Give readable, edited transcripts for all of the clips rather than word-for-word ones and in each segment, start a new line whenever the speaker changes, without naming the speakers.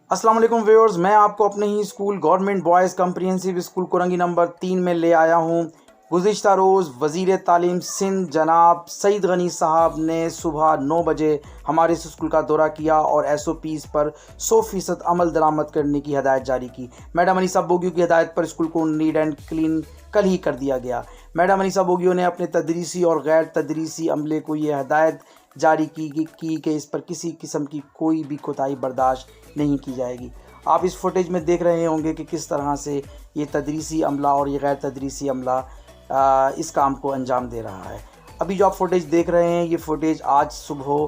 السلام علیکم ویورز، میں آپ کو اپنے ہی school government boys comprehensive school Korangi number 3 میں لے آیا ہوں۔ گزشتہ روز وزیر تعلیم سندھ جناب سعید غنی صاحب نے صبح 9 بجے ہمارے اس اسکول کا دورہ کیا اور ایس او پیز پر 100% عمل درآمد کرنے کی ہدایت جاری کی۔ میڈم انیسہ بوگیو کی ہدایت پر اسکول کو نیٹ اینڈ کلین کل ہی کر دیا گیا۔ میڈم انیسہ بوگیو نے اپنے تدریسی اور غیر تدریسی عملے کو یہ ہدایت جاری کی کہ اس پر کسی قسم کی کوئی بھی کوتاہی برداشت نہیں کی جائے گی۔ آپ اس فوٹیج میں دیکھ رہے ہوں گے کہ کس طرح سے یہ تدریسی عملہ اور یہ غیر تدریسی عملہ اس کام کو انجام دے رہا ہے۔ ابھی جو آپ فوٹیج دیکھ رہے ہیں یہ فوٹیج آج صبح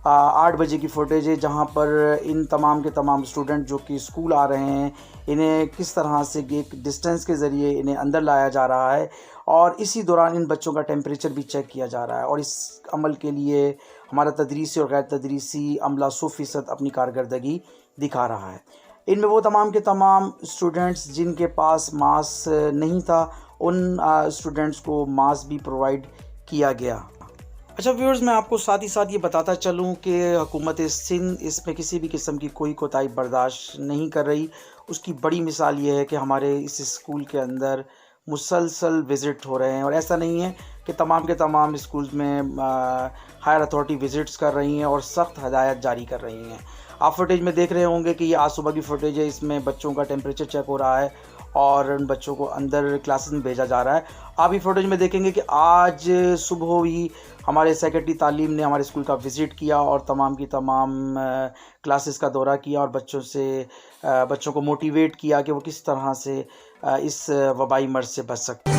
8 بجے کی فوٹیج ہے، جہاں پر ان تمام کے تمام اسٹوڈنٹ جو کہ اسکول آ رہے ہیں انہیں کس طرح سے ایک ڈسٹینس کے ذریعے انہیں اندر لایا جا رہا ہے اور اسی دوران ان بچوں کا ٹیمپریچر بھی چیک کیا جا رہا ہے، اور اس عمل کے لیے ہمارا تدریسی اور غیر تدریسی عملہ 100% اپنی کارکردگی دکھا رہا ہے۔ ان میں وہ تمام کے تمام اسٹوڈنٹس جن کے پاس ماسک نہیں تھا، ان اسٹوڈنٹس کو ماسک بھی پرووائڈ کیا گیا۔ اچھا ویورز، میں آپ کو ساتھ ہی ساتھ یہ بتاتا چلوں کہ حکومت سندھ اس میں کسی بھی قسم کی کوئی کوتاہی برداشت نہیں کر رہی۔ اس کی بڑی مثال یہ ہے کہ ہمارے اس اسکول کے اندر مسلسل وزٹ ہو رہے ہیں، اور ایسا نہیں ہے کہ تمام کے تمام اسکولز میں ہائر اتھارٹی وزٹس کر رہی ہیں اور سخت ہدایت جاری کر رہی ہیں۔ آپ فوٹیج میں دیکھ رہے ہوں گے کہ یہ آج صبح کی فوٹیج ہے، اس میں بچوں کا ٹیمپریچر چیک ہو رہا ہے اور ان بچوں کو اندر کلاسز میں بھیجا جا رہا ہے۔ آپ یہ فوٹیج میں دیکھیں گے کہ آج صبح ہی ہمارے سیکرٹری تعلیم نے ہمارے اسکول کا وزٹ کیا اور تمام کی تمام کلاسز کا دورہ کیا اور بچوں کو موٹیویٹ کیا کہ وہ کس طرح سے اس وبائی مرض سے بچ سکتے ہیں۔